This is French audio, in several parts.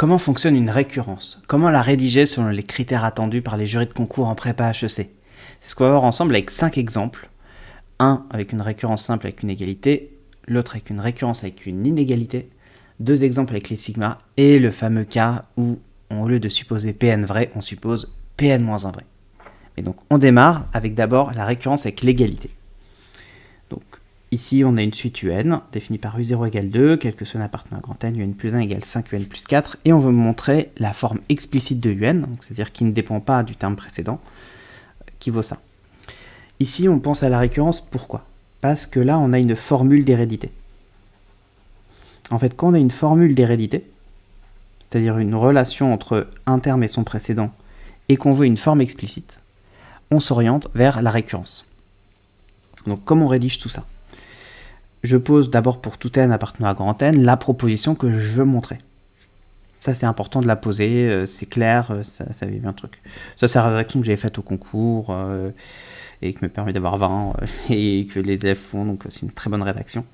Comment fonctionne une récurrence? Comment la rédiger selon les critères attendus par les jurys de concours en prépa HEC? C'est ce qu'on va voir ensemble avec 5 exemples. Un avec une récurrence simple avec une égalité, l'autre avec une récurrence avec une inégalité, 2 exemples avec les sigmas, et le fameux cas où, au lieu de supposer Pn vrai, on suppose Pn moins 1 vrai. Et donc on démarre avec d'abord la récurrence avec l'égalité. Donc ici on a une suite UN définie par U0 égale 2, quel que soit n appartenant à grand N, UN plus 1 égale 5 UN plus 4, et on veut montrer la forme explicite de UN, c'est-à-dire qui ne dépend pas du terme précédent, qui vaut ça. Ici on pense à la récurrence, pourquoi? Parce que là on a une formule d'hérédité. En fait, quand on a une formule d'hérédité, c'est-à-dire une relation entre un terme et son précédent, et qu'on veut une forme explicite, on s'oriente vers la récurrence. Donc comment on rédige tout ça? Je pose d'abord pour tout n appartenant à grand N la proposition que je veux montrer. Ça c'est important de la poser, c'est clair, ça vit bien le truc. Ça c'est la rédaction que j'ai faite au concours, et qui me permet d'avoir 20, et que les élèves font, donc c'est une très bonne rédaction.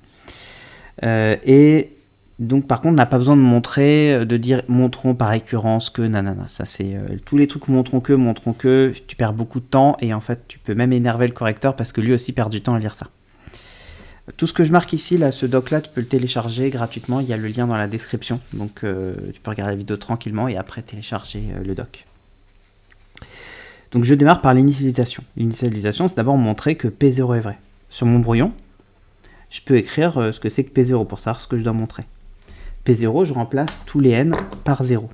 Et donc par contre on n'a pas besoin de montrer, de dire montrons par récurrence que nanana, ça c'est tous les trucs montrons que, tu perds beaucoup de temps et en fait tu peux même énerver le correcteur parce que lui aussi perd du temps à lire ça. Tout ce que je marque ici, là, ce doc là, tu peux le télécharger gratuitement, il y a le lien dans la description, donc tu peux regarder la vidéo tranquillement et après télécharger le doc. Donc je démarre par l'initialisation. L'initialisation c'est d'abord montrer que P0 est vrai. Sur mon brouillon, je peux écrire ce que c'est que P0 pour savoir ce que je dois montrer. P0, je remplace tous les n par 0.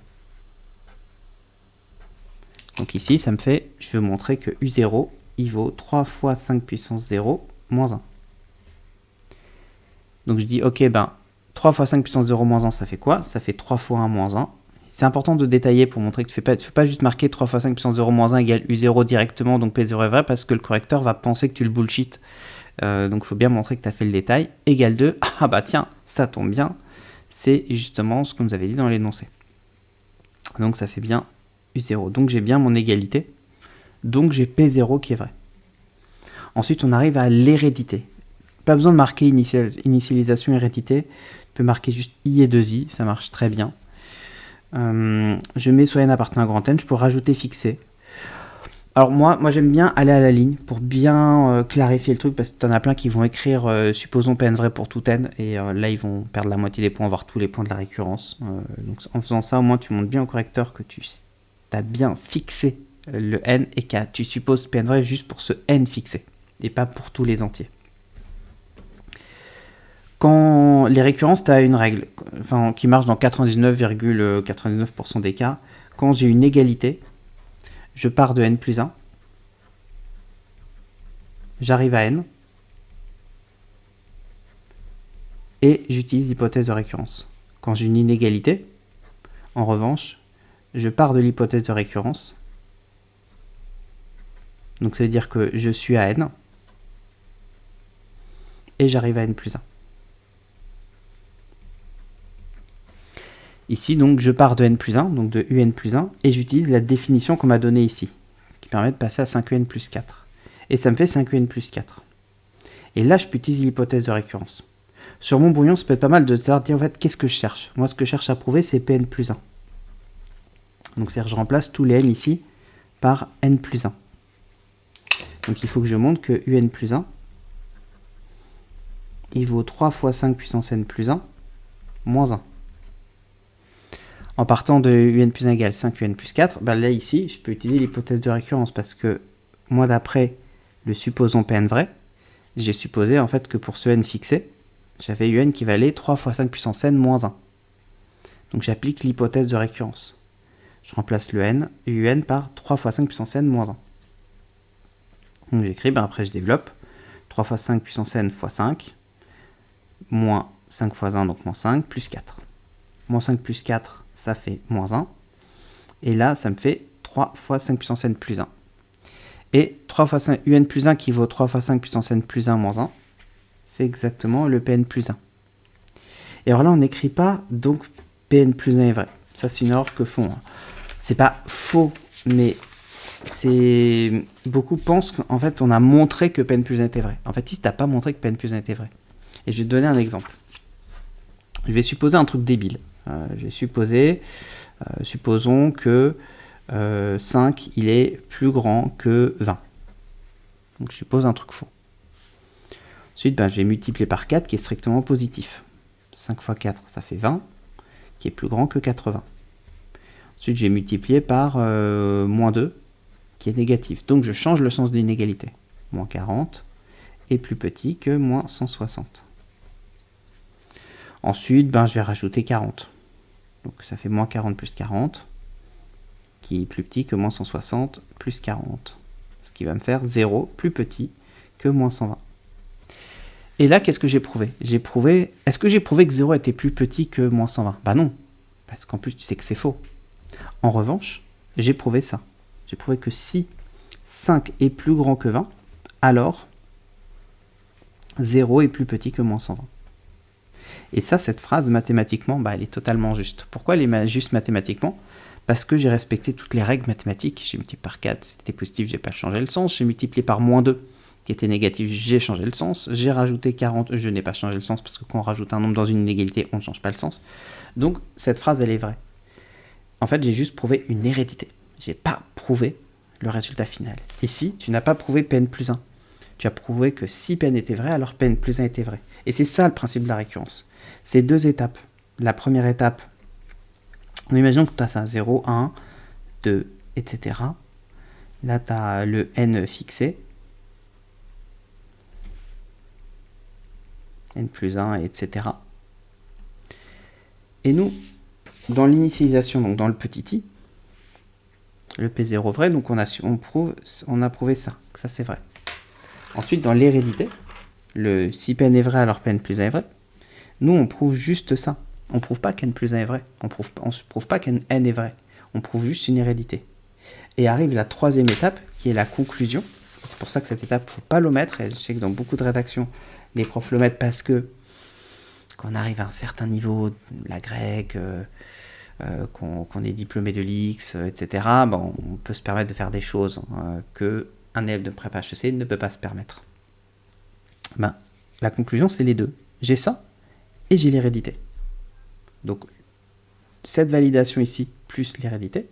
Donc ici, ça me fait, je veux montrer que U0, il vaut 3 fois 5 puissance 0 moins 1. Donc je dis, ok, 3 fois 5 puissance 0 moins 1, ça fait quoi? Ça fait 3 fois 1 moins 1. C'est important de détailler pour montrer que tu ne fais pas juste marquer 3 fois 5 puissance 0 moins 1 égale U0 directement, donc P0 est vrai, parce que le correcteur va penser que tu le bullshit. Donc il faut bien montrer que tu as fait le détail. Égale 2, ah bah tiens, ça tombe bien. C'est justement ce que nous avait dit dans l'énoncé. Donc ça fait bien U0. Donc j'ai bien mon égalité. Donc j'ai P0 qui est vrai. Ensuite on arrive à l'hérédité. Pas besoin de marquer initialisation hérédité. Tu peux marquer juste I et 2I, ça marche très bien. Je mets soit n appartenant à grand N, je peux rajouter fixé. Alors moi j'aime bien aller à la ligne pour bien clarifier le truc parce que tu en as plein qui vont écrire supposons Pn vrai pour tout n et là ils vont perdre la moitié des points, voire tous les points de la récurrence. Donc en faisant ça au moins tu montres bien au correcteur que tu as bien fixé le n et que tu supposes Pn vrai juste pour ce n fixé et pas pour tous les entiers. Quand les récurrences, tu as une règle qui marche dans 99,99% des cas. Quand j'ai une égalité, je pars de n plus 1, j'arrive à n, et j'utilise l'hypothèse de récurrence. Quand j'ai une inégalité, en revanche, je pars de l'hypothèse de récurrence, donc ça veut dire que je suis à n, et j'arrive à n plus 1. Ici, donc, je pars de n plus 1, donc de un plus 1, et j'utilise la définition qu'on m'a donnée ici, qui permet de passer à 5un plus 4. Et ça me fait 5un plus 4. Et là, je peux utiliser l'hypothèse de récurrence. Sur mon brouillon, ça peut être pas mal de savoir, en fait, qu'est-ce que je cherche? Moi, ce que je cherche à prouver, c'est Pn plus 1. Donc, c'est-à-dire que je remplace tous les n ici par n plus 1. Donc, il faut que je montre que un plus 1, il vaut 3 fois 5 puissance n plus 1, moins 1. En partant de un plus 1 égale 5un plus 4, là ici, je peux utiliser l'hypothèse de récurrence parce que moi, d'après le supposons Pn vrai, j'ai supposé en fait que pour ce n fixé, j'avais un qui valait 3 fois 5 puissance n moins 1. Donc j'applique l'hypothèse de récurrence. Je remplace le n, un par 3 fois 5 puissance n moins 1. Donc j'écris, après je développe, 3 fois 5 puissance n fois 5, moins 5 fois 1, donc moins 5, plus 4. Moins 5 plus 4, ça fait moins 1. Et là, ça me fait 3 fois 5 puissance n plus 1. Et 3 fois 5, un plus 1 qui vaut 3 fois 5 puissance n plus 1 moins 1, c'est exactement le Pn plus 1. Et alors là, on n'écrit pas, donc Pn plus 1 est vrai. Ça, c'est une erreur que font. C'est pas faux, mais c'est beaucoup pensent qu'en fait, on a montré que Pn plus 1 était vrai. En fait, ici, tu n'as pas montré que Pn plus 1 était vrai. Et je vais te donner un exemple. Je vais supposer un truc débile. Je vais supposer Supposons que 5, il est plus grand que 20. Donc je suppose un truc faux. Ensuite, je vais multiplier par 4 qui est strictement positif. 5 fois 4, ça fait 20, qui est plus grand que 80. Ensuite, j'ai multiplié par moins 2, qui est négatif. Donc je change le sens de l'inégalité. Moins 40 est plus petit que moins 160. Ensuite, je vais rajouter 40. Donc ça fait moins 40 plus 40, qui est plus petit que moins 160 plus 40. Ce qui va me faire 0 plus petit que moins 120. Et là, qu'est-ce que j'ai prouvé? Est-ce que j'ai prouvé que 0 était plus petit que moins 120? Non, parce qu'en plus, tu sais que c'est faux. En revanche, j'ai prouvé ça. J'ai prouvé que si 5 est plus grand que 20, alors 0 est plus petit que moins 120. Et ça, cette phrase, mathématiquement, elle est totalement juste. Pourquoi elle est juste mathématiquement? Parce que j'ai respecté toutes les règles mathématiques. J'ai multiplié par 4, c'était positif, j'ai pas changé le sens. J'ai multiplié par moins 2, qui était négatif, j'ai changé le sens. J'ai rajouté 40, je n'ai pas changé le sens, parce que quand on rajoute un nombre dans une inégalité, on ne change pas le sens. Donc, cette phrase, elle est vraie. En fait, j'ai juste prouvé une hérédité. J'ai pas prouvé le résultat final. Ici, tu n'as pas prouvé Pn plus 1. Tu as prouvé que si Pn était vrai, alors Pn plus 1 était vrai. Et c'est ça le principe de la récurrence. C'est 2 étapes. La première étape, on imagine que tu as ça, 0, 1, 2, etc. Là, tu as le n fixé. N plus 1, etc. Et nous, dans l'initialisation, donc dans le petit i, le P0 vrai, donc on a prouvé ça, que ça c'est vrai. Ensuite, dans l'hérédité, si Pn est vrai, alors Pn plus 1 est vrai. Nous, on prouve juste ça. On ne prouve pas qu'N plus 1 est vrai. On ne prouve pas qu'N est vrai. On prouve juste une hérédité. Et arrive la troisième étape, qui est la conclusion. C'est pour ça que cette étape, il ne faut pas l'omettre. Et je sais que dans beaucoup de rédactions, les profs l'omettent parce que quand on arrive à un certain niveau, la grecque, qu'on est diplômé de l'X, etc., on peut se permettre de faire des choses qu'un élève de prépa HEC ne peut pas se permettre. La conclusion, c'est les deux. J'ai ça et j'ai l'hérédité. Donc, cette validation ici, plus l'hérédité,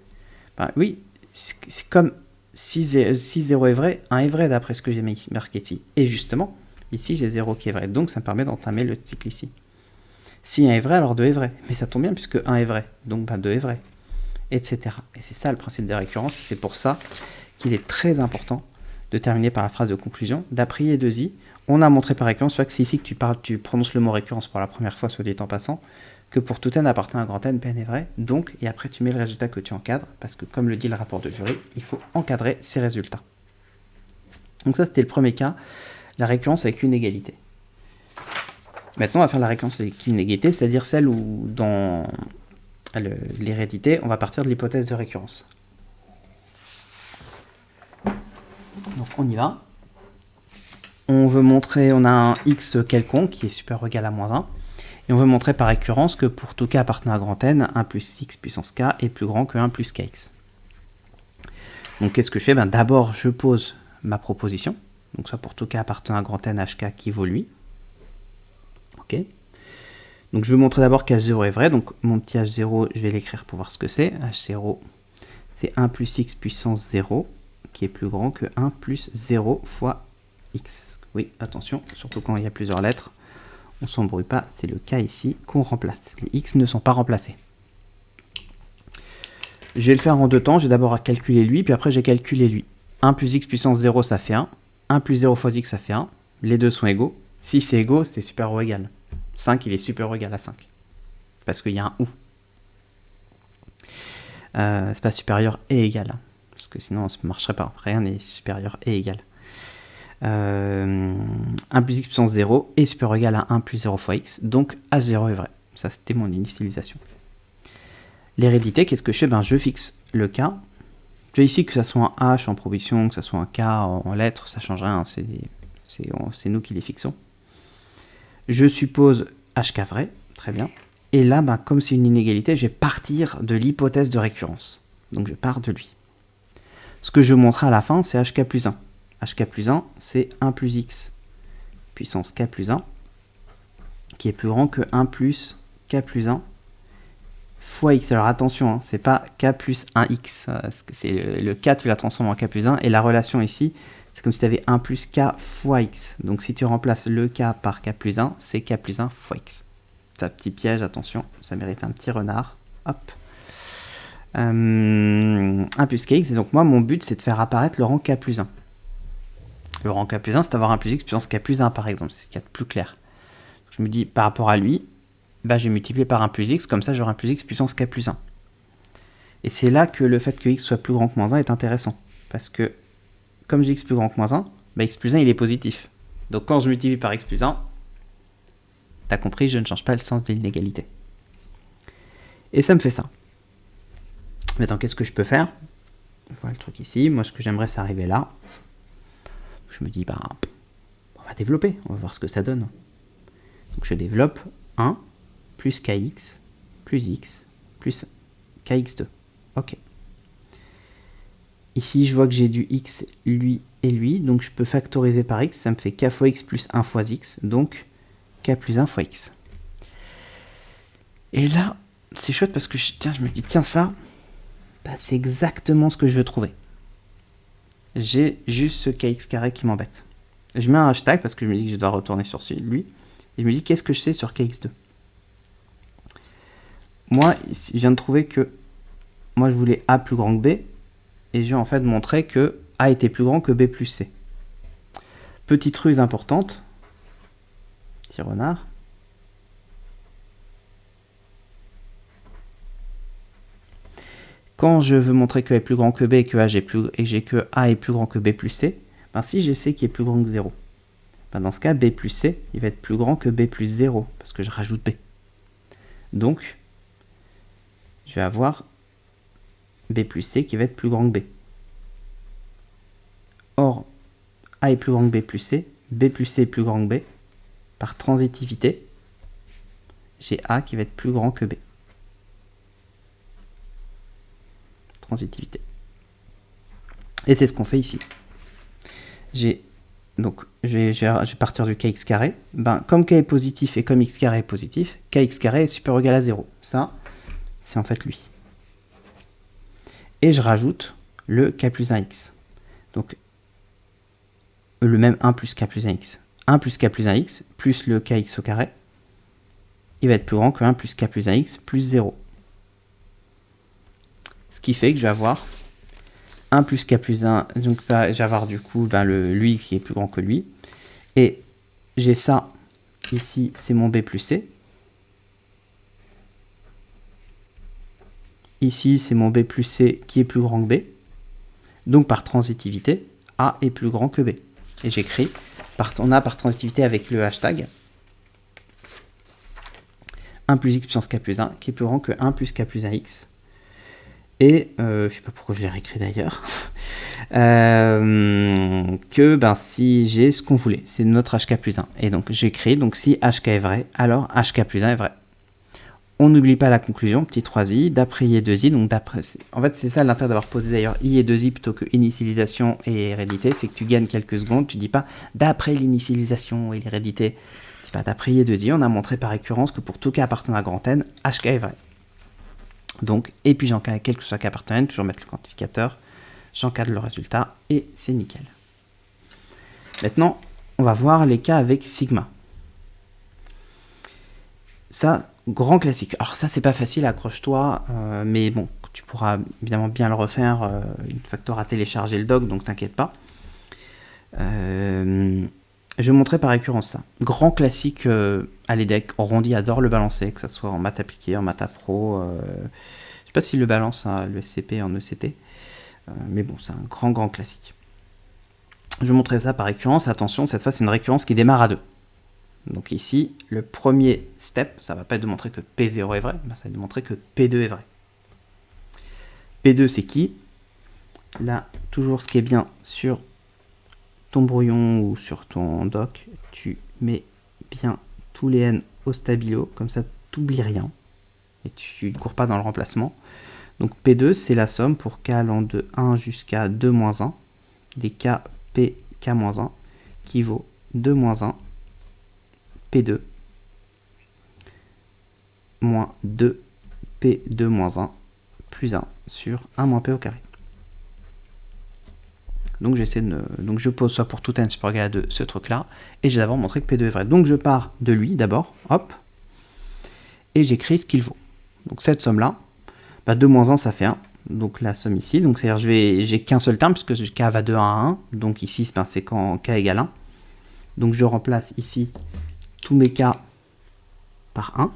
oui, c'est comme si 0 est vrai, 1 est vrai d'après ce que j'ai marqué ici. Et justement, ici, j'ai 0 qui est vrai. Donc, ça me permet d'entamer le cycle ici. Si 1 est vrai, alors 2 est vrai. Mais ça tombe bien puisque 1 est vrai. Donc, 2 est vrai. Etc. Et c'est ça le principe de récurrence. Et c'est pour ça qu'il est très important de terminer par la phrase de conclusion. D'après I2I, on a montré par récurrence, soit que c'est ici que tu prononces le mot récurrence pour la première fois, soit dit en passant, que pour tout n appartenant à un grand N, Pn est vrai. Donc, et après, tu mets le résultat que tu encadres, parce que comme le dit le rapport de jury, il faut encadrer ces résultats. Donc ça, c'était le premier cas, la récurrence avec une égalité. Maintenant, on va faire la récurrence avec une égalité, c'est-à-dire celle où, dans l'hérédité, on va partir de l'hypothèse de récurrence. Donc, on y va. On veut montrer, on a un x quelconque qui est supérieur ou égal à moins 1, et on veut montrer par récurrence que pour tout k appartenant à grand N, 1 plus x puissance k est plus grand que 1 plus kx. Donc qu'est-ce que je fais? D'abord, je pose ma proposition, donc soit pour tout k appartenant à grand N, hk qui vaut lui. Ok. Donc je veux montrer d'abord qu'h0 est vrai, donc mon petit h0, je vais l'écrire pour voir ce que c'est. h0, c'est 1 plus x puissance 0, qui est plus grand que 1 plus 0 fois x. Oui, attention, surtout quand il y a plusieurs lettres, on ne s'embrouille pas, c'est le cas ici qu'on remplace. Les x ne sont pas remplacés. Je vais le faire en deux temps, j'ai d'abord à calculer lui, puis après j'ai calculé lui. 1 plus x puissance 0, ça fait 1. 1 plus 0 fois x, ça fait 1. Les deux sont égaux. Si c'est égaux, c'est supérieur ou égal. 5, il est supérieur ou égal à 5. Parce qu'il y a un ou. C'est pas supérieur et égal. Parce que sinon, ça ne marcherait pas. Rien n'est supérieur et égal. 1 plus x puissance 0 est supérieur ou égal à 1 plus 0 fois x. Donc, h0 est vrai. Ça, c'était mon initialisation. L'hérédité, qu'est-ce que je fais? Je fixe le k. Je veux ici que ça soit un h en proposition, que ça soit un k en lettres, ça ne change rien. C'est nous qui les fixons. Je suppose hk vrai, très bien. Et là, comme c'est une inégalité, je vais partir de l'hypothèse de récurrence. Donc je pars de lui. Ce que je montrerai à la fin, c'est hk plus 1. hk plus 1, c'est 1 plus x puissance k plus 1, qui est plus grand que 1 plus k plus 1 fois x. Alors attention, hein, c'est pas k plus 1x. C'est le k, tu la transformes en k plus 1. Et la relation ici, c'est comme si tu avais 1 plus k fois x. Donc si tu remplaces le k par k plus 1, c'est k plus 1 fois x. C'est un petit piège, attention, ça mérite un petit renard. Hop. 1 plus kx. Et donc moi, mon but, c'est de faire apparaître le rang k plus 1. Le rang k plus 1, c'est d'avoir 1 plus x puissance k plus 1, par exemple. C'est ce qu'il y a de plus clair. Je me dis, par rapport à lui, bah, je vais multiplier par 1 plus x, comme ça j'aurai 1 plus x puissance k plus 1. Et c'est là que le fait que x soit plus grand que moins 1 est intéressant. Parce que, comme j'ai x plus grand que moins 1, bah, x plus 1 il est positif. Donc quand je multiplie par x plus 1, t'as compris, je ne change pas le sens de l'inégalité. Et ça me fait ça. Maintenant, qu'est-ce que je peux faire? Voilà le truc ici. Moi, ce que j'aimerais, c'est arriver là. Je me dis, bah, on va développer, on va voir ce que ça donne. Donc je développe 1 plus kx plus x plus kx2. Ok. Ici, je vois que j'ai du x, lui et lui, donc je peux factoriser par x, ça me fait k fois x plus 1 fois x, donc k plus 1 fois x. Et là, c'est chouette parce que je me dis, tiens, ça, bah, c'est exactement ce que je veux trouver. J'ai juste ce kx carré qui m'embête. Je mets un hashtag parce que je me dis que je dois retourner sur lui, et je me dis, qu'est-ce que je sais sur kx2? Moi, je viens de trouver que moi, je voulais a plus grand que b, et je vais en fait montrer que a était plus grand que b plus c. Petite ruse importante, petit renard. Quand je veux montrer que a est plus grand que b et que j'ai que a est plus grand que b plus c, ben si j'ai c qui est plus grand que 0, ben dans ce cas, b plus c, il va être plus grand que b plus 0, parce que je rajoute b. Donc, je vais avoir b plus c qui va être plus grand que b. Or, a est plus grand que b plus c est plus grand que b. Par transitivité, j'ai a qui va être plus grand que b. Transitivité. Et c'est ce qu'on fait ici. Donc, je vais partir du kx carré. Ben, comme k est positif et comme x carré est positif, kx carré est supérieur ou égal à 0. Ça, c'est en fait lui. Et je rajoute le k plus 1x. Donc, le même 1 plus k plus 1x. 1 plus k plus 1x plus le kx au carré, il va être plus grand que 1 plus k plus 1x plus 0. Ce qui fait que je vais avoir 1 plus k plus 1, donc je vais avoir du coup lui qui est plus grand que lui. Et j'ai ça, ici c'est mon b plus c. Ici c'est mon b plus c qui est plus grand que b. Donc par transitivité, a est plus grand que b. Et j'écris, on a par transitivité avec le hashtag 1 plus x puissance k plus 1 qui est plus grand que 1 plus k plus 1x. Et je ne sais pas pourquoi je l'ai réécrit d'ailleurs, que si j'ai ce qu'on voulait, c'est notre hk plus 1. Et donc j'écris, donc si hk est vrai, alors hk plus 1 est vrai. On n'oublie pas la conclusion, petit 3i, d'après i et 2i, donc d'après... En fait, c'est ça l'intérêt d'avoir posé d'ailleurs i et 2i plutôt que initialisation et hérédité, c'est que tu gagnes quelques secondes, tu dis pas d'après l'initialisation et l'hérédité, tu dis pas d'après i et 2i, on a montré par récurrence que pour tout cas appartenant à grand N, hk est vrai. Donc, et puis j'encadre quel que soit k appartenant à N, toujours mettre le quantificateur, j'encadre le résultat et c'est nickel. Maintenant, on va voir les cas avec sigma. Ça, grand classique. Alors ça, c'est pas facile, accroche-toi, mais bon, tu pourras évidemment bien le refaire une fois que tu auras téléchargé le doc, donc t'inquiète pas. Je vais montrer par récurrence ça. Grand classique à l'EDEC. Rondi adore le balancer, que ce soit en maths appliquée, en maths pro. Je sais pas s'il le balance à l'ESCP en ECT, mais bon, c'est un grand classique. Je vais montrer ça par récurrence. Attention, cette fois, c'est une récurrence qui démarre à 2. Donc ici, le premier step, ça ne va pas être de montrer que P0 est vrai, ça va être de montrer que P2 est vrai. P2, c'est qui? Là, toujours ce qui est bien sur ton brouillon ou sur ton doc, tu mets bien tous les n au stabilo, comme ça, tu n'oublies rien. Et tu ne cours pas dans le remplacement. Donc P2, c'est la somme pour k allant de 1 jusqu'à 2 moins 1, des k p k moins 1, qui vaut 2 moins 1, P2 moins 2 P2 moins 1 plus 1 sur 1 moins P au carré. Donc, donc je pose ça pour tout n supérieur égal à 2, ce truc-là, et j'ai d'abord montré que P2 est vrai. Donc je pars de lui d'abord, hop, et j'écris ce qu'il vaut. Donc cette somme-là, 2 moins 1, ça fait 1. Donc la somme ici, donc c'est-à-dire j'ai qu'un seul terme, puisque k va de 1 à 1, donc ici c'est quand k égale 1. Donc je remplace ici tous mes k par 1.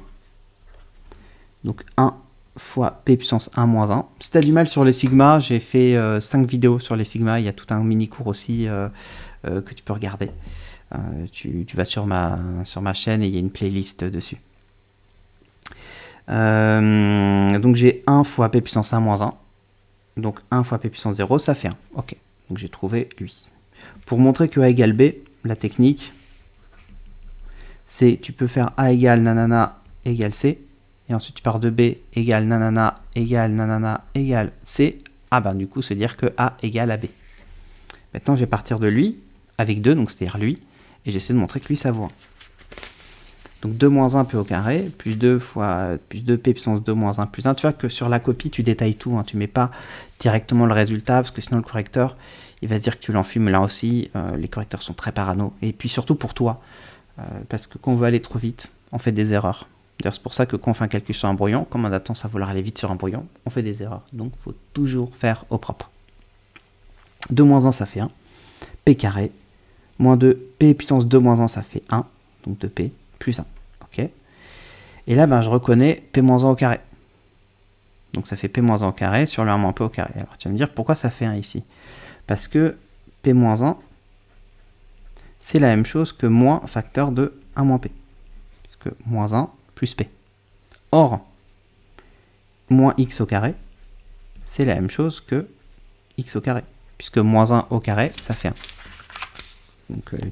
Donc 1 fois p puissance 1 moins 1. Si tu as du mal sur les sigma, j'ai fait 5 vidéos sur les sigma, il y a tout un mini-cours aussi que tu peux regarder. Tu vas sur ma chaîne et il y a une playlist dessus. Donc j'ai 1 fois p puissance 1 moins 1. Donc 1 fois p puissance 0, ça fait 1. Ok, donc j'ai trouvé lui. Pour montrer que a égale b, la technique, c'est tu peux faire a égale nanana égale c, et ensuite tu pars de b égale nanana égale c. Ah ben du coup, se dire que a égale à b. Maintenant, je vais partir de lui avec 2, donc c'est-à-dire lui, et j'essaie de montrer que lui, ça vaut 1. Donc 2 moins 1 p au carré, plus 2 p puissance 2 moins 1 plus 1. Tu vois que sur la copie, tu détailles tout, hein. Tu ne mets pas directement le résultat, parce que sinon le correcteur, il va se dire que tu l'enfumes. Là aussi, les correcteurs sont très parano. Et puis surtout pour toi, parce que quand on veut aller trop vite, on fait des erreurs. D'ailleurs, c'est pour ça que quand on fait un calcul sur un brouillon, comme on a tendance à vouloir aller vite sur un brouillon, on fait des erreurs. Donc il faut toujours faire au propre. 2 moins 1, ça fait 1. P carré, moins 2, p puissance 2 moins 1, ça fait 1. Donc 2p plus 1. Ok. Et là, je reconnais p moins 1 au carré. Donc ça fait p moins 1 au carré sur le 1 moins p au carré. Alors tu vas me dire pourquoi ça fait 1 ici. Parce que p moins 1, c'est la même chose que moins facteur de 1 moins p. Puisque moins 1 plus p. Or, moins x au carré, c'est la même chose que x au carré. Puisque moins 1 au carré, ça fait 1. Donc on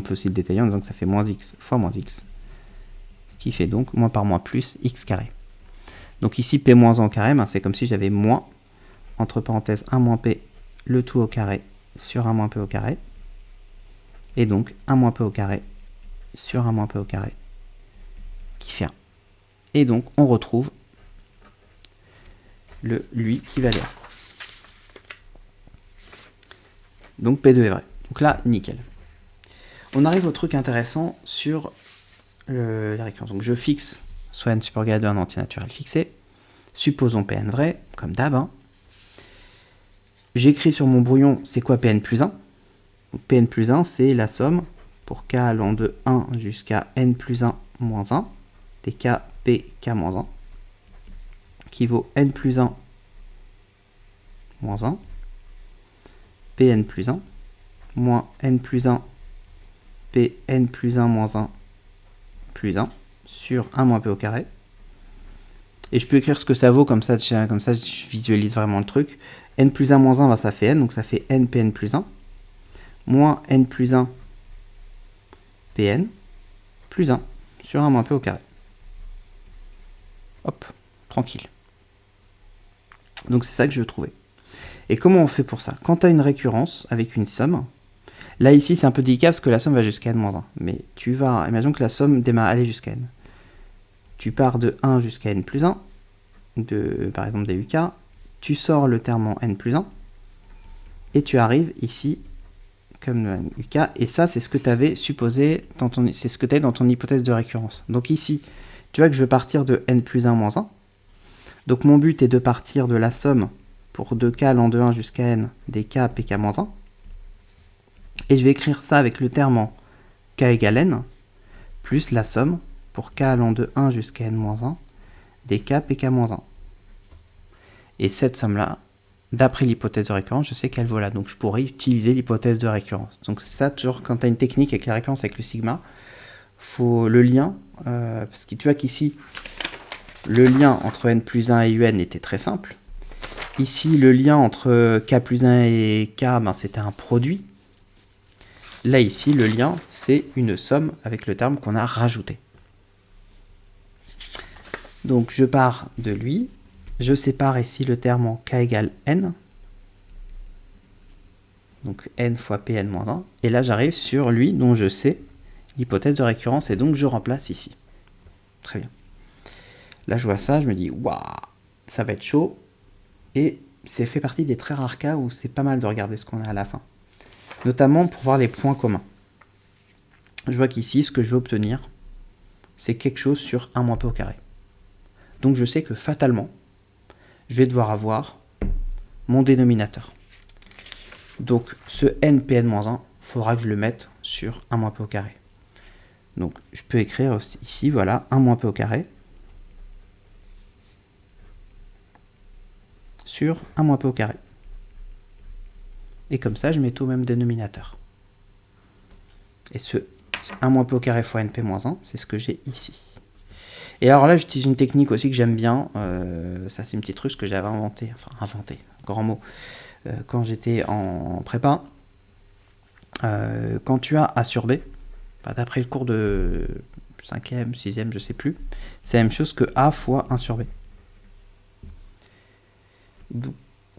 peut aussi le détailler en disant que ça fait moins x fois moins x. Ce qui fait donc moins par moins plus x carré. Donc ici, p moins 1 au carré, c'est comme si j'avais moins, entre parenthèses, 1 moins p, le tout au carré sur 1 moins p au carré. Et donc 1 moins p au carré sur 1 moins p au carré, qui fait 1. Et donc on retrouve le lui qui valait 1. Donc P2 est vrai. Donc là, nickel. On arrive au truc intéressant sur la récurrence. Donc je fixe soit n supérieur égal à 2 un entier naturel fixé. Supposons Pn vrai, comme d'hab. Hein. J'écris sur mon brouillon, c'est quoi Pn plus 1 ? Donc Pn plus 1, c'est la somme pour k allant de 1 jusqu'à n plus 1 moins 1, des k, p, k moins 1, qui vaut n plus 1 moins 1, Pn plus 1, moins n plus 1, Pn plus 1 moins 1 plus 1, sur 1 moins p au carré. Et je peux écrire ce que ça vaut, comme ça je visualise vraiment le truc. N plus 1 moins 1, ça fait n, donc ça fait n Pn plus 1, moins n plus 1 Pn plus 1, sur 1 moins p au carré. Hop, tranquille. Donc c'est ça que je veux trouver. Et comment on fait pour ça? Quand tu as une récurrence avec une somme, là ici c'est un peu délicat parce que la somme va jusqu'à n-1. Mais tu vas, imaginons que la somme démarre à aller jusqu'à n. Tu pars de 1 jusqu'à n plus 1, par exemple des uk, tu sors le terme en n plus 1, et tu arrives ici comme uk, et ça c'est ce que tu avais supposé, c'est ce que tu as dans ton hypothèse de récurrence. Donc ici, tu vois que je veux partir de n plus 1 moins 1. Donc mon but est de partir de la somme pour 2k allant de 1 jusqu'à n des k pk moins 1. Et je vais écrire ça avec le terme en k égale n, plus la somme pour k allant de 1 jusqu'à n moins 1 des k pk moins 1. Et cette somme-là, d'après l'hypothèse de récurrence, je sais qu'elle vaut là. Donc je pourrais utiliser l'hypothèse de récurrence. Donc c'est ça, toujours quand tu as une technique avec la récurrence avec le sigma, faut le lien, parce que tu vois qu'ici, le lien entre n plus 1 et un était très simple. Ici, le lien entre k plus 1 et k, c'était un produit. Là, ici, le lien, c'est une somme avec le terme qu'on a rajouté. Donc, je pars de lui. Je sépare ici le terme en k égale n. Donc, n fois pn moins 1. Et là, j'arrive sur lui, dont je sais l'hypothèse de récurrence, et donc je remplace ici. Très bien. Là, je vois ça, je me dis, waouh, ça va être chaud. Et c'est fait partie des très rares cas où c'est pas mal de regarder ce qu'on a à la fin. Notamment pour voir les points communs. Je vois qu'ici, ce que je veux obtenir, c'est quelque chose sur 1 moins p au carré. Donc je sais que fatalement, je vais devoir avoir mon dénominateur. Donc ce npn-1, il faudra que je le mette sur 1 moins p au carré. Donc je peux écrire aussi, ici, voilà, 1 moins p au carré sur 1 moins p au carré. Et comme ça, je mets tout au même dénominateur. Et ce 1 moins p au carré fois np-1, c'est ce que j'ai ici. Et alors là, j'utilise une technique aussi que j'aime bien. Ça, c'est une petite ruse que j'avais inventée. Enfin, inventée, grand mot. Quand j'étais en prépa. Quand tu as A sur B, d'après le cours de 5e, 6e, je sais plus, c'est la même chose que A fois 1 sur B. Donc,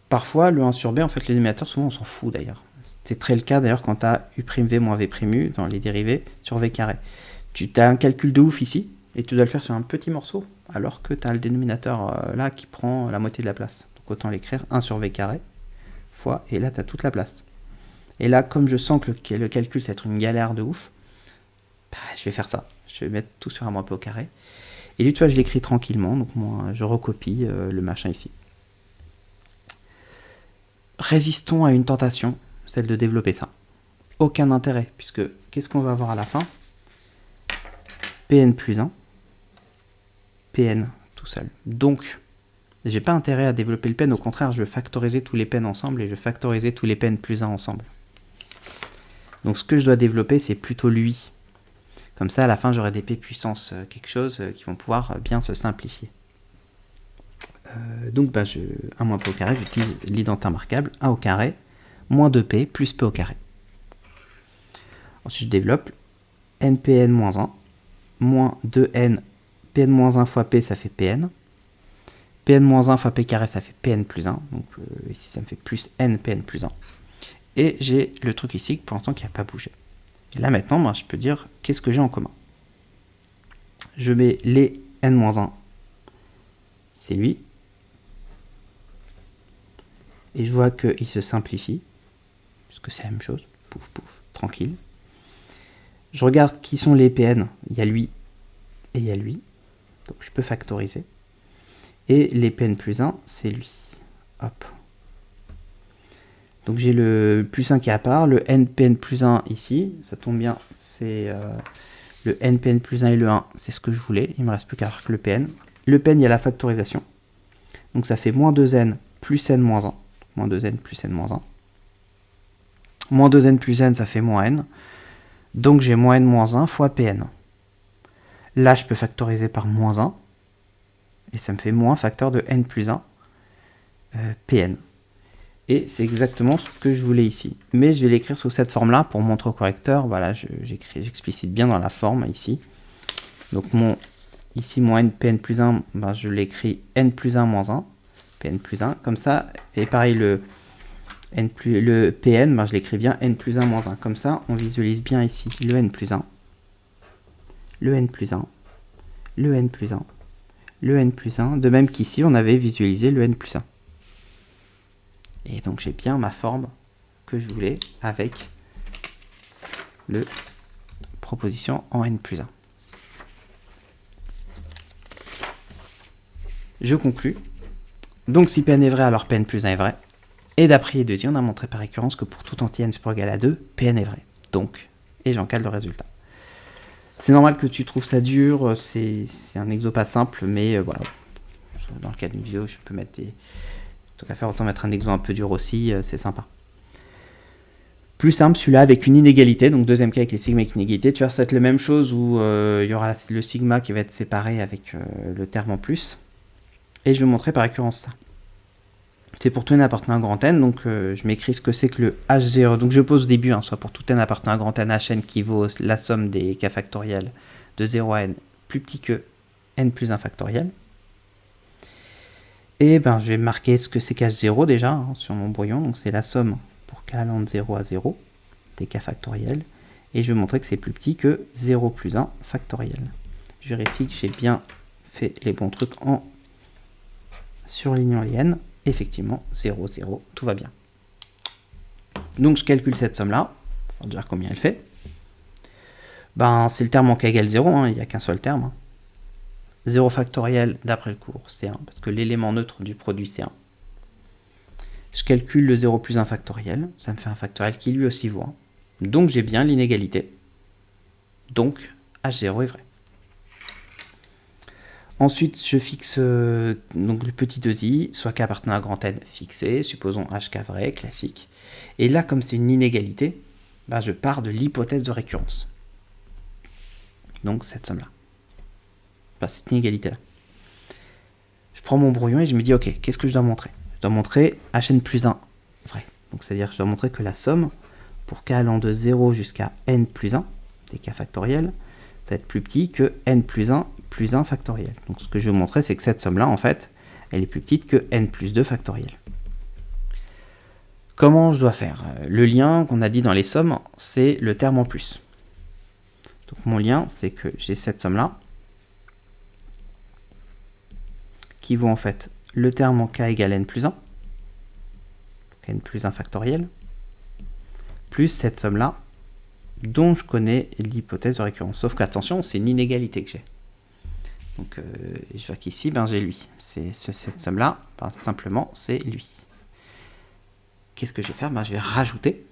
parfois, le 1 sur B, en fait, les dénominateurs, souvent, on s'en fout d'ailleurs. C'est très le cas d'ailleurs quand tu as U'(V moins V'(U) dans les dérivés sur V carré. Tu as un calcul de ouf ici, et tu dois le faire sur un petit morceau, alors que tu as le dénominateur là qui prend la moitié de la place. Donc autant l'écrire 1 sur V carré fois, et là tu as toute la place. Et là, comme je sens que le calcul, ça va être une galère de ouf, bah, je vais faire ça. Je vais mettre tout sur 1 moins p au carré. Et lui, tu vois, je l'écris tranquillement, donc moi, je recopie le machin ici. Résistons à une tentation, celle de développer ça. Aucun intérêt, puisque qu'est-ce qu'on va avoir à la fin? Pn plus 1, Pn tout seul. Donc, j'ai pas intérêt à développer le Pn, au contraire, je veux factoriser tous les Pn ensemble et je veux factoriser tous les Pn plus 1 ensemble. Donc ce que je dois développer, c'est plutôt lui. Comme ça, à la fin, j'aurai des P puissance quelque chose qui vont pouvoir bien se simplifier. Donc, 1 moins P au carré, j'utilise l'identin marquable, 1 au carré, moins 2P plus P au carré. Ensuite, je développe npn-1, moins 2n, pn-1 fois P, ça fait Pn. Pn-1 fois P carré, ça fait Pn plus 1. Donc ici, ça me fait plus npn plus 1. Et j'ai le truc ici, pour l'instant, qui n'a pas bougé. Et là, maintenant, je peux dire, qu'est-ce que j'ai en commun? Je mets les n-1, c'est lui. Et je vois qu'il se simplifie, puisque c'est la même chose. Pouf, pouf, tranquille. Je regarde qui sont les Pn. Il y a lui et il y a lui. Donc je peux factoriser. Et les Pn plus 1, c'est lui. Hop. Donc j'ai le plus 1 qui est à part, le npn plus 1 ici, ça tombe bien, c'est le npn plus 1 et le 1, c'est ce que je voulais, il ne me reste plus qu'à faire que le pn. Le pn, il y a la factorisation, donc ça fait moins 2n plus n moins 1, moins 2n plus n moins 1. Moins 2n plus n, ça fait moins n, donc j'ai moins n moins 1 fois pn. Là, je peux factoriser par moins 1, et ça me fait moins facteur de n plus 1 pn. Et c'est exactement ce que je voulais ici. Mais je vais l'écrire sous cette forme-là pour montrer au correcteur. Voilà, j'explicite bien dans la forme ici. Donc ici, mon npn plus 1, je l'écris n plus 1 moins 1. Pn plus 1, comme ça. Et pareil, le pn, je l'écris bien n plus 1 moins 1. Comme ça, on visualise bien ici le n plus 1, le n plus 1, le n plus 1, le n plus 1. De même qu'ici, on avait visualisé le n plus 1. Et donc j'ai bien ma forme que je voulais avec le proposition en n plus 1. Je conclus. Donc si Pn est vrai, alors Pn plus 1 est vrai. Et d'après Yedosi, on a montré par récurrence que pour tout entier n supérieur ou égal à 2, Pn est vrai. Donc, et j'encadre le résultat. C'est normal que tu trouves ça dur, c'est un exo pas simple, mais voilà. Dans le cas d'une vidéo, je peux mettre des... Tant qu'à faire, autant mettre un exemple un peu dur aussi, c'est sympa. Plus simple, celui-là avec une inégalité, donc deuxième cas avec les sigma avec inégalité, tu vois, ça va être la même chose où il y aura le sigma qui va être séparé avec le terme en plus. Et je vais montrer par récurrence ça. C'est pour tout n appartenant à un grand N, donc je m'écris ce que c'est que le H0. Donc je pose au début, soit pour tout n appartenant à un grand N, Hn qui vaut la somme des k factoriels de 0 à n plus petit que n plus 1 factoriel. Et je vais marquer ce que c'est qu'H0 déjà sur mon brouillon. Donc c'est la somme pour k allant de 0 à 0 des k factoriels. Et je vais montrer que c'est plus petit que 0 plus 1 factoriel. Je vérifie que j'ai bien fait les bons trucs en surlignant les n. Effectivement, 0, 0, tout va bien. Donc je calcule cette somme-là, pour dire combien elle fait. Ben, c'est le terme en k égale 0, hein, il n'y a qu'un seul terme. 0 factoriel, d'après le cours, c'est 1, parce que l'élément neutre du produit, c'est 1. Je calcule le 0 plus 1 factoriel, ça me fait un factoriel qui lui aussi vaut 1. Donc j'ai bien l'inégalité. Donc H0 est vrai. Ensuite, je fixe donc le petit 2i, soit k appartenant à grand N fixé, supposons HK vrai, classique. Et là, comme c'est une inégalité, ben, je pars de l'hypothèse de récurrence. Donc cette somme-là. Enfin, cette inégalité-là. Je prends mon brouillon et je me dis, ok, qu'est-ce que je dois montrer? Je dois montrer Hn plus 1 vrai. Donc c'est-à-dire que je dois montrer que la somme, pour k allant de 0 jusqu'à n plus 1, des k factoriels, ça va être plus petit que n plus 1 factoriel. Donc ce que je vais vous montrer, c'est que cette somme-là, en fait, elle est plus petite que n plus 2 factoriel. Comment je dois faire? Le lien qu'on a dit dans les sommes, c'est le terme en plus. Donc mon lien, c'est que j'ai cette somme-là, qui vaut en fait le terme en k égale n plus 1, donc n plus 1 factoriel, plus cette somme-là, dont je connais l'hypothèse de récurrence. Sauf qu'attention, c'est une inégalité que j'ai. Donc je vois qu'ici, ben, j'ai lui. Cette somme-là, ben, simplement, c'est lui. Qu'est-ce que je vais faire? Ben, je vais rajouter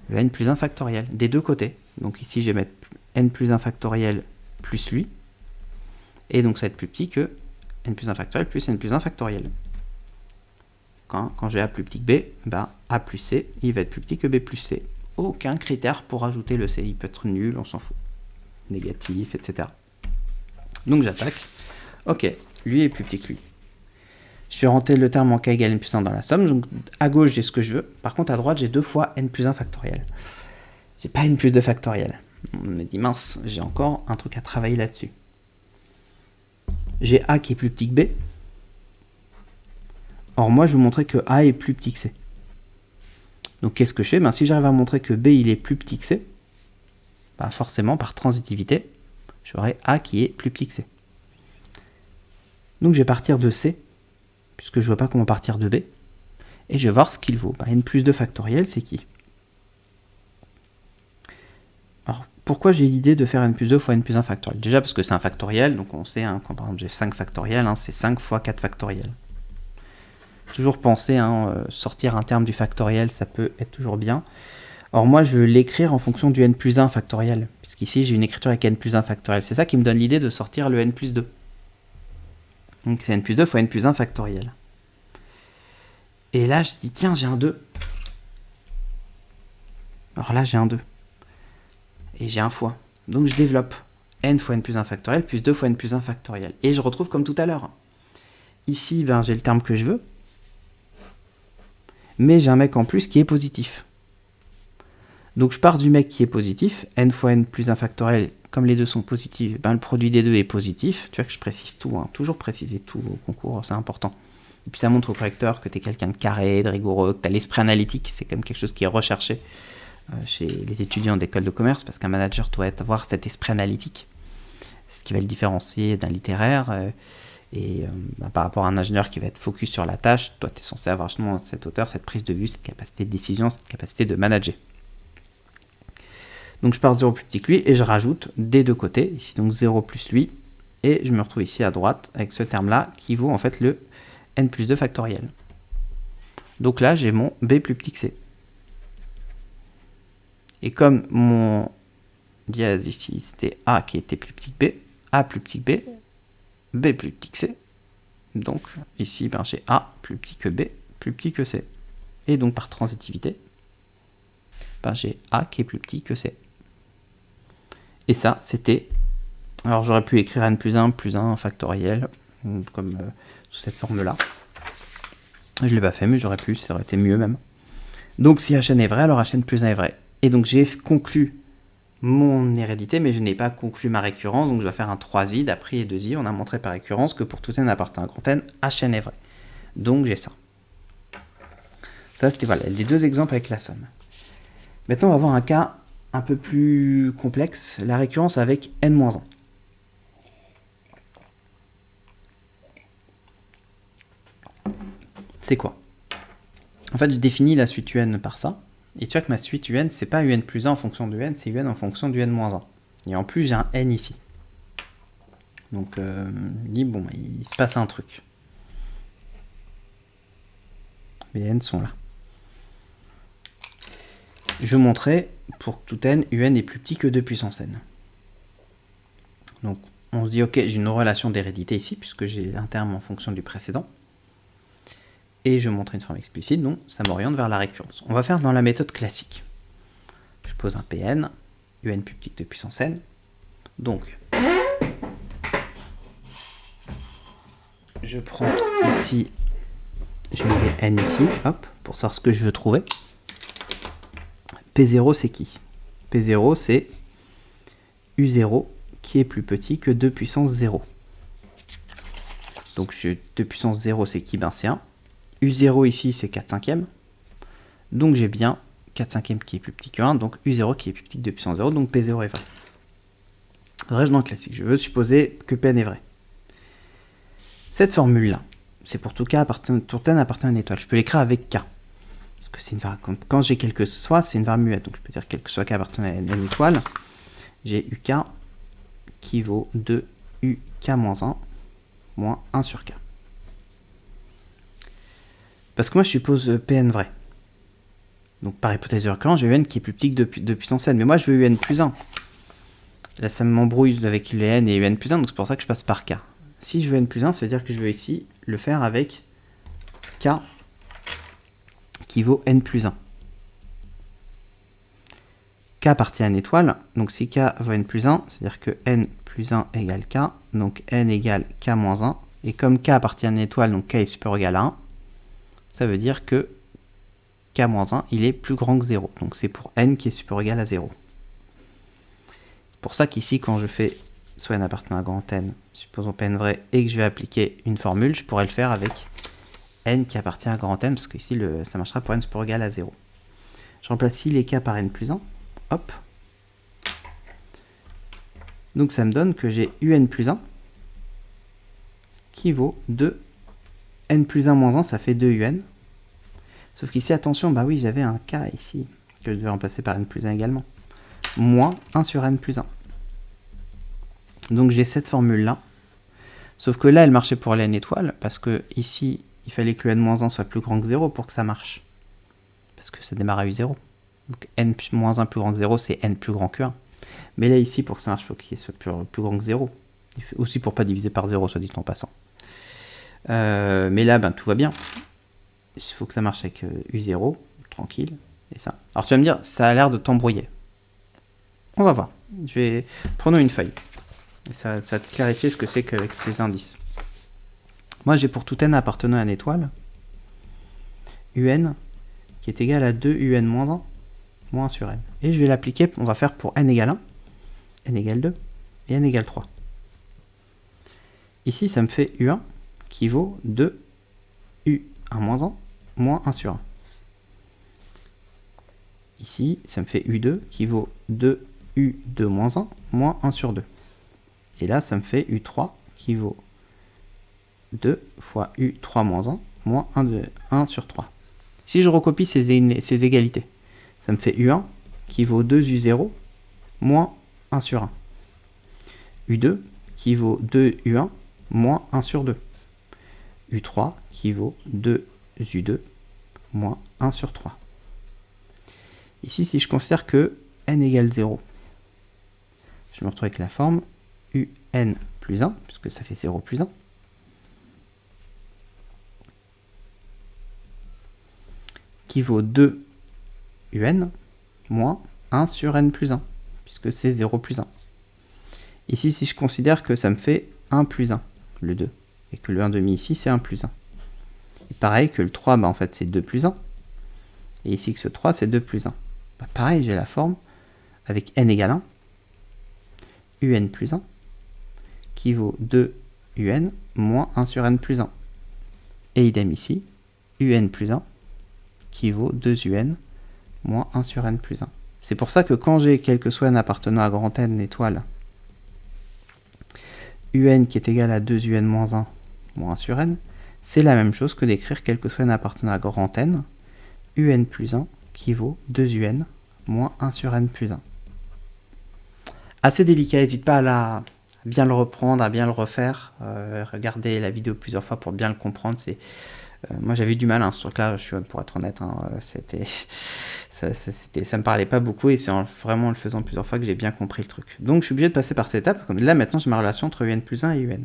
le n plus 1 factoriel des deux côtés. Donc ici, je vais mettre n plus 1 factoriel plus lui. Et donc ça va être plus petit que n plus 1 factoriel plus n plus 1 factoriel. Quand j'ai a plus petit que b, ben, a plus c, il va être plus petit que b plus c. Aucun critère pour ajouter le c. Il peut être nul, on s'en fout. Négatif, etc. Donc j'attaque. Ok, lui est plus petit que lui. Je vais rentrer le terme en k égale n plus 1 dans la somme. Donc à gauche, j'ai ce que je veux. Par contre, à droite, j'ai 2 fois n plus 1 factoriel. J'ai pas n plus 2 factoriel. On me dit, mince, j'ai encore un truc à travailler là-dessus. J'ai a qui est plus petit que b. Or, moi, je vais vous montrer que a est plus petit que c. Donc, qu'est-ce que je fais? Ben, si j'arrive à montrer que b il est plus petit que c, ben, forcément, par transitivité, j'aurai a qui est plus petit que c. Donc, je vais partir de c, puisque je ne vois pas comment partir de b, et je vais voir ce qu'il vaut. Ben, n plus 2 factoriel, c'est qui? Alors, pourquoi j'ai l'idée de faire n plus 2 fois n plus 1 factoriel? Déjà parce que c'est un factoriel, donc on sait, hein, quand par exemple j'ai 5 factoriel, hein, c'est 5 fois 4 factoriel. Toujours penser, sortir un terme du factoriel, ça peut être toujours bien. Or moi, je veux l'écrire en fonction du n plus 1 factoriel, puisqu'ici j'ai une écriture avec n plus 1 factoriel. C'est ça qui me donne l'idée de sortir le n plus 2. Donc c'est n plus 2 fois n plus 1 factoriel. Et là, je dis, tiens, j'ai un 2. Alors là, j'ai un 2. Et j'ai un fois. Donc je développe n fois n plus 1 factoriel plus 2 fois n plus 1 factoriel. Et je retrouve comme tout à l'heure. Ici, ben, j'ai le terme que je veux. Mais j'ai un mec en plus qui est positif. Donc je pars du mec qui est positif, n fois n plus 1 factoriel, comme les deux sont positifs, ben le produit des deux est positif. Tu vois que je précise tout, hein. Toujours préciser tout au concours, c'est important. Et puis ça montre au correcteur que tu es quelqu'un de carré, de rigoureux, que tu as l'esprit analytique, c'est quand même quelque chose qui est recherché chez les étudiants d'école de commerce, parce qu'un manager doit avoir cet esprit analytique, ce qui va le différencier d'un littéraire. Par rapport à un ingénieur qui va être focus sur la tâche, toi tu es censé avoir justement cette hauteur, cette prise de vue, cette capacité de décision, cette capacité de manager. Donc je pars 0 plus petit que lui et je rajoute des deux côtés, ici donc 0 plus lui, et je me retrouve ici à droite avec ce terme-là qui vaut en fait le n plus 2 factoriel. Donc là j'ai mon b plus petit que c. Et comme mon dièse ici c'était a qui était plus petit que b, a plus petit que b plus petit que c. Donc ici ben, j'ai a plus petit que b, plus petit que c. Et donc par transitivité, ben, j'ai a qui est plus petit que c. Et ça, c'était... Alors j'aurais pu écrire n plus 1 factoriel, comme sous cette forme-là. Je ne l'ai pas fait, mais j'aurais pu, ça aurait été mieux même. Donc si Hn est vrai, alors Hn plus 1 est vrai. Et donc j'ai conclu mon hérédité, mais je n'ai pas conclu ma récurrence, donc je dois faire un 3i, d'après et 2i. On a montré par récurrence que pour tout n appartenant à grand n, Hn est vrai. Donc j'ai ça. Ça, c'était voilà, les deux exemples avec la somme. Maintenant, on va voir un cas un peu plus complexe, la récurrence avec n-1. c'est quoi? En fait, je définis la suite UN par ça. Et tu vois que ma suite UN, c'est pas UN plus 1 en fonction de UN, c'est UN en fonction de UN moins 1. Et en plus, j'ai un N ici. Donc, bon, il se passe un truc. Les N sont là. Je vais montrer, pour tout N, UN est plus petit que 2 puissance N. Donc, on se dit, ok, j'ai une relation d'hérédité ici, puisque j'ai un terme en fonction du précédent. Et je vais montrer une forme explicite, donc ça m'oriente vers la récurrence. On va faire dans la méthode classique. Je pose un Pn, UN plus petit que 2 puissance N. Donc, je prends ici, je mets les N ici, hop, pour savoir ce que je veux trouver. P0, c'est qui? P0, c'est U0 qui est plus petit que 2 puissance 0. Donc 2 puissance 0, c'est qui? Ben c'est 1. U0 ici, c'est 4 cinquièmes. Donc j'ai bien 4 cinquièmes qui est plus petit que 1, donc U0 qui est plus petit que 2 puissance 0, donc P0 est vrai. Reste dans le classique, je veux supposer que Pn est vrai. Cette formule-là, c'est pour tout N appartient à une étoile. Je peux l'écrire avec K. Parce que c'est une variable. Quand j'ai quel que soit, c'est une variable muette. Donc je peux dire quel que soit K appartient à une étoile. J'ai UK qui vaut 2UK-1 moins 1 sur K. Parce que moi je suppose Pn vrai. Donc par hypothèse de récurrence, j'ai UN qui est plus petit que 2 puissance N. Mais moi je veux UN plus 1. Là ça m'embrouille avec les N et UN plus 1, donc c'est pour ça que je passe par K. Si je veux N plus 1, ça veut dire que je veux ici le faire avec K qui vaut N plus 1. K appartient à une étoile, donc si K vaut N plus 1, c'est-à-dire que N plus 1 égale K, donc N égale K moins 1, et comme K appartient à une étoile, donc K est supérieur ou égal à 1, ça veut dire que K moins 1, il est plus grand que 0, donc c'est pour N qui est supérieur ou égal à 0. C'est pour ça qu'ici, quand je fais soit N appartenant à grand N, supposons Pn vrai, et que je vais appliquer une formule, je pourrais le faire avec N qui appartient à grand N, parce qu'ici, ça marchera pour N supérieur ou égal à 0. Je remplace ici les K par N plus 1. Hop. Donc ça me donne que j'ai UN plus 1 qui vaut 2. N plus 1 moins 1, ça fait 2 UN. Sauf qu'ici, attention, bah oui, j'avais un K ici, que je devais remplacer par N plus 1 également. Moins 1 sur N plus 1. Donc j'ai cette formule-là. Sauf que là, elle marchait pour les N étoiles, parce que ici, il fallait que le N-1 soit plus grand que 0 pour que ça marche. Parce que ça démarre à U0. Donc N-1 plus grand que 0, c'est N plus grand que 1. Mais là, ici, pour que ça marche, il faut qu'il soit plus grand que 0. Aussi pour ne pas diviser par 0, soit dit en passant. Mais là, ben, tout va bien. Il faut que ça marche avec U0, tranquille, et ça. Alors tu vas me dire, ça a l'air de t'embrouiller. On va voir. Prenons une feuille. Et ça va te clarifier ce que c'est qu'avec ces indices. Moi, j'ai pour tout N appartenant à une étoile, UN, qui est égal à 2 UN moins 1, moins 1 sur N. Et je vais l'appliquer, on va faire pour N égale 1, N égale 2, et N égale 3. Ici, ça me fait U1, qui vaut 2 U1 moins 1, moins 1 sur 1. Ici, ça me fait U2, qui vaut 2 U2 moins 1, moins 1 sur 2. Et là, ça me fait U3 qui vaut 2 fois U3 moins 1, moins 1 sur 3. Si je recopie ces égalités, ça me fait U1 qui vaut 2 U0, moins 1 sur 1. U2 qui vaut 2 U1, moins 1 sur 2. U3 qui vaut 2 U2, moins 1 sur 3. Ici, si je considère que N égale 0, je me retrouve avec la forme UN plus 1, puisque ça fait 0 plus 1, qui vaut 2 UN moins 1 sur N plus 1, puisque c'est 0 plus 1. Ici, si je considère que ça me fait 1 plus 1, le 2, et que le 1 demi ici, c'est 1 plus 1. Et pareil que le 3, bah, en fait, c'est 2 plus 1. Et ici, que ce 3, c'est 2 plus 1. Bah, pareil, j'ai la forme avec N égale 1, UN plus 1, qui vaut 2 UN moins 1 sur N plus 1. Et idem ici, UN plus 1, qui vaut 2 UN moins 1 sur N plus 1. C'est pour ça que quand j'ai quel que soit N appartenant à grand N étoile, UN qui est égal à 2 UN moins 1 moins 1 sur N, c'est la même chose que d'écrire quel que soit n appartenant à grand N, un plus 1 qui vaut 2un moins 1 sur n plus 1. Assez délicat, n'hésite pas à bien le reprendre, à bien le refaire. Regardez la vidéo plusieurs fois pour bien le comprendre. Moi j'avais du mal, ce truc-là, pour être honnête, ça me parlait pas beaucoup et c'est vraiment en le faisant plusieurs fois que j'ai bien compris le truc. Donc je suis obligé de passer par cette étape. Comme là maintenant j'ai ma relation entre un plus 1 et un.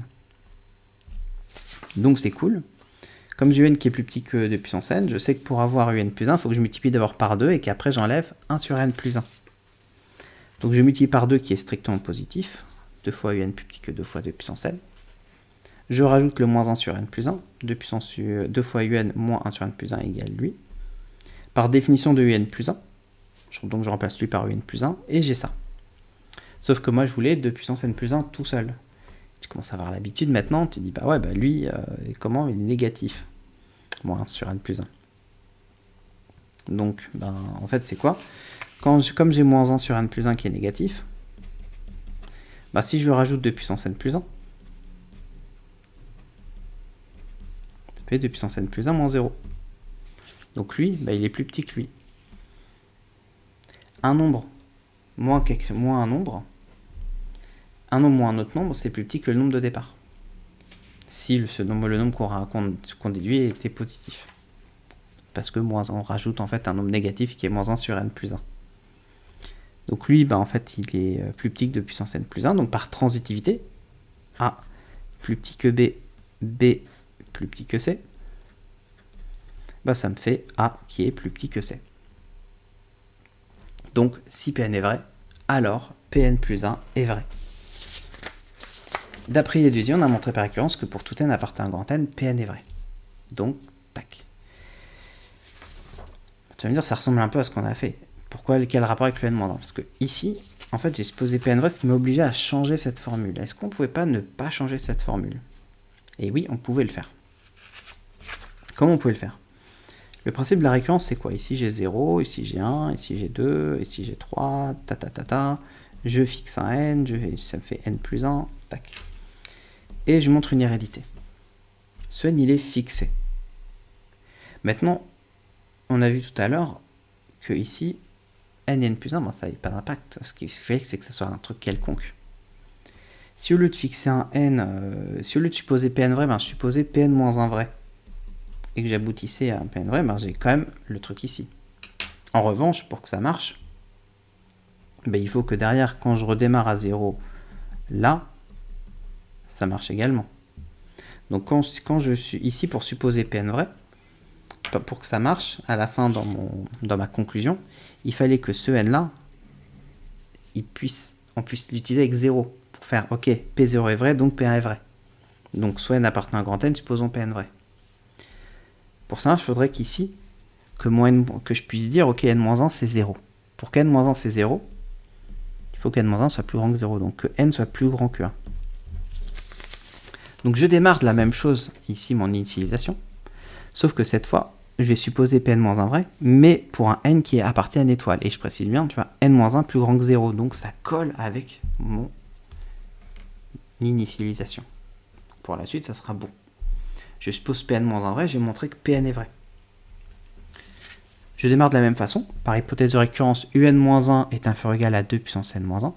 Donc c'est cool. Comme j'ai un qui est plus petit que 2 puissance n, je sais que pour avoir un plus 1, il faut que je multiplie d'abord par 2 et qu'après j'enlève 1 sur n plus 1. Donc je multiplie par 2 qui est strictement positif, 2 fois un plus petit que 2 fois 2 puissance n. Je rajoute le moins 1 sur n plus 1, 2 fois un moins 1 sur n plus 1 égale lui. Par définition de un plus 1, donc je remplace lui par un plus 1, et j'ai ça. Sauf que moi je voulais 2 puissance n plus 1 tout seul. Tu commences à avoir l'habitude maintenant, tu dis lui, comment il est négatif, moins 1 sur n plus 1. Donc en fait c'est quoi? Comme j'ai moins 1 sur n plus 1 qui est négatif, si je rajoute 2 puissance n plus 1, ça fait 2 puissance n plus 1 moins 0. Donc lui, il est plus petit que lui. Un nombre moins un nombre moins un autre nombre, c'est plus petit que le nombre de départ. Si le nombre qu'on déduit était positif. Parce que on rajoute en fait un nombre négatif qui est moins 1 sur n plus 1. Donc lui, en fait, il est plus petit que 2 puissance n plus 1. Donc par transitivité, A plus petit que B, B plus petit que C, ça me fait A qui est plus petit que C. Donc si Pn est vrai, alors Pn plus 1 est vrai. D'après les déduction, on a montré par récurrence que pour tout n appartenant à grand N, Pn est vrai. Donc, tac. Tu vas me dire, ça ressemble un peu à ce qu'on a fait. Quel rapport avec le n-1? Parce que ici, en fait, j'ai supposé Pn vrai, ce qui m'a obligé à changer cette formule. Est-ce qu'on ne pouvait pas ne pas changer cette formule? Et oui, on pouvait le faire. Comment on pouvait le faire? Le principe de la récurrence, c'est quoi? Ici, j'ai 0, ici, j'ai 1, ici, j'ai 2, ici, j'ai 3, je fixe un n, ça me fait n plus 1, tac. Et je montre une hérédité. Ce n, il est fixé. Maintenant, on a vu tout à l'heure que ici, n et n plus 1, ça n'avait pas d'impact. Ce qu'il fallait, c'est que ça soit un truc quelconque. Si au lieu de fixer un n, si au lieu de supposer Pn vrai, je supposais Pn moins 1 vrai, et que j'aboutissais à un Pn vrai, j'ai quand même le truc ici. En revanche, pour que ça marche, il faut que derrière, quand je redémarre à 0, là, ça marche également. Donc quand je suis ici pour supposer Pn vrai, pour que ça marche, à la fin dans ma conclusion, il fallait que ce n-là, on puisse l'utiliser avec 0, pour faire, ok, P0 est vrai, donc P1 est vrai. Donc soit n appartenant à grand N, supposons Pn vrai. Pour ça, il faudrait qu'ici, que je puisse dire, ok, n-1 c'est 0. Pour que n-1 c'est 0, il faut que n-1 soit plus grand que 0, donc que n soit plus grand que 1. Donc je démarre de la même chose, ici mon initialisation, sauf que cette fois, je vais supposer Pn-1 vrai, mais pour un n qui appartient à une étoile. Et je précise bien, tu vois, n-1 plus grand que 0, donc ça colle avec mon initialisation. Pour la suite, ça sera bon. Je suppose Pn-1 vrai, j'ai montré que Pn est vrai. Je démarre de la même façon, par hypothèse de récurrence, un-1 est inférieur ou égal à 2 puissance n-1.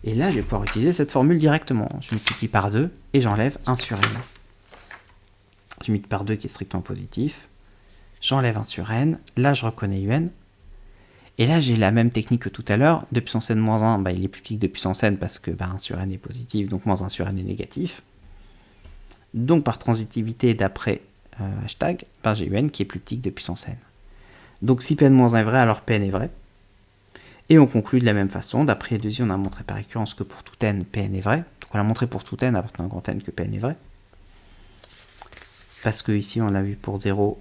Et là, je vais pouvoir utiliser cette formule directement. Je multiplie par 2 et j'enlève 1 sur n. Je multiplie par 2 qui est strictement positif. J'enlève 1 sur n. Là, je reconnais un. Et là, j'ai la même technique que tout à l'heure. 2 puissance n-1, il est plus petit que 2 puissance n parce que 1 sur n est positif, donc moins 1 sur n est négatif. Donc, par transitivité, d'après hashtag, j'ai un qui est plus petit que 2 puissance n. Donc, si Pn-1 est vrai, alors Pn est vrai. Et on conclut de la même façon. D'après Edesi, on a montré par récurrence que pour tout n, Pn est vrai. Donc, on a montré pour tout n, appartenant à grand n, que Pn est vrai. Parce que ici, on l'a vu pour 0.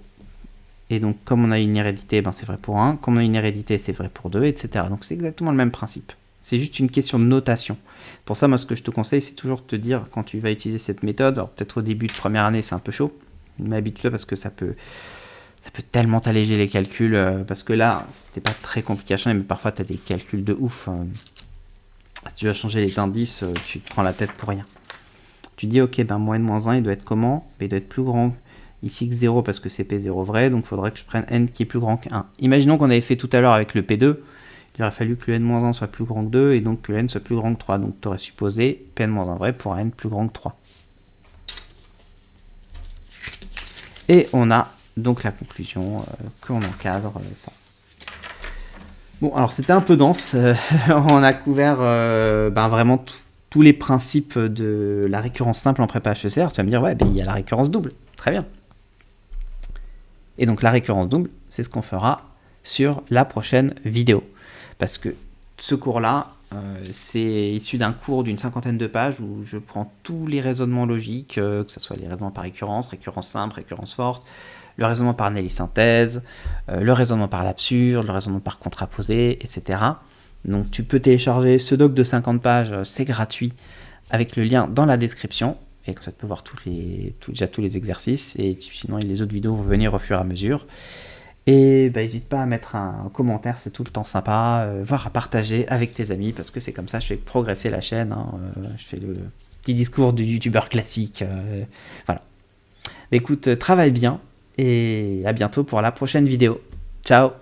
Et donc, comme on a une hérédité, c'est vrai pour 1. Comme on a une hérédité, c'est vrai pour 2, etc. Donc, c'est exactement le même principe. C'est juste une question de notation. Pour ça, moi, ce que je te conseille, c'est toujours de te dire, quand tu vas utiliser cette méthode, alors peut-être au début de première année, c'est un peu chaud, mais habitue-toi parce que ça peut tellement t'alléger les calculs, parce que là, c'était pas très compliqué à changer, mais parfois, tu as des calculs de ouf. Si tu vas changer les indices, tu te prends la tête pour rien. Tu dis, ok, ben moins n-1, il doit être comment? Il doit être plus grand ici que 0 parce que c'est P0 vrai, donc il faudrait que je prenne n qui est plus grand que 1. Imaginons qu'on avait fait tout à l'heure avec le P2, il aurait fallu que le n-1 soit plus grand que 2 et donc que le n soit plus grand que 3. Donc tu aurais supposé Pn-1 vrai pour un n plus grand que 3. Et on a donc la conclusion qu'on encadre ça. Bon, alors c'était un peu dense, on a couvert vraiment tous les principes de la récurrence simple en prépa HEC. Alors tu vas me dire, ouais, il y a la récurrence double, très bien. Et donc la récurrence double, c'est ce qu'on fera sur la prochaine vidéo. Parce que ce cours-là, c'est issu d'un cours d'une 50aine de pages où je prends tous les raisonnements logiques, que ce soit les raisonnements par récurrence simple, récurrence forte, le raisonnement par analyse-synthèse, le raisonnement par l'absurde, le raisonnement par contraposé, etc. Donc tu peux télécharger ce doc de 50 pages, c'est gratuit, avec le lien dans la description, et comme ça tu peux voir déjà tous les exercices, et sinon les autres vidéos vont venir au fur et à mesure. Et n'hésite pas à mettre un commentaire, c'est tout le temps sympa, voire à partager avec tes amis, parce que c'est comme ça que je fais progresser la chaîne, je fais le petit discours du youtubeur classique, voilà. Écoute, travaille bien, et à bientôt pour la prochaine vidéo. Ciao!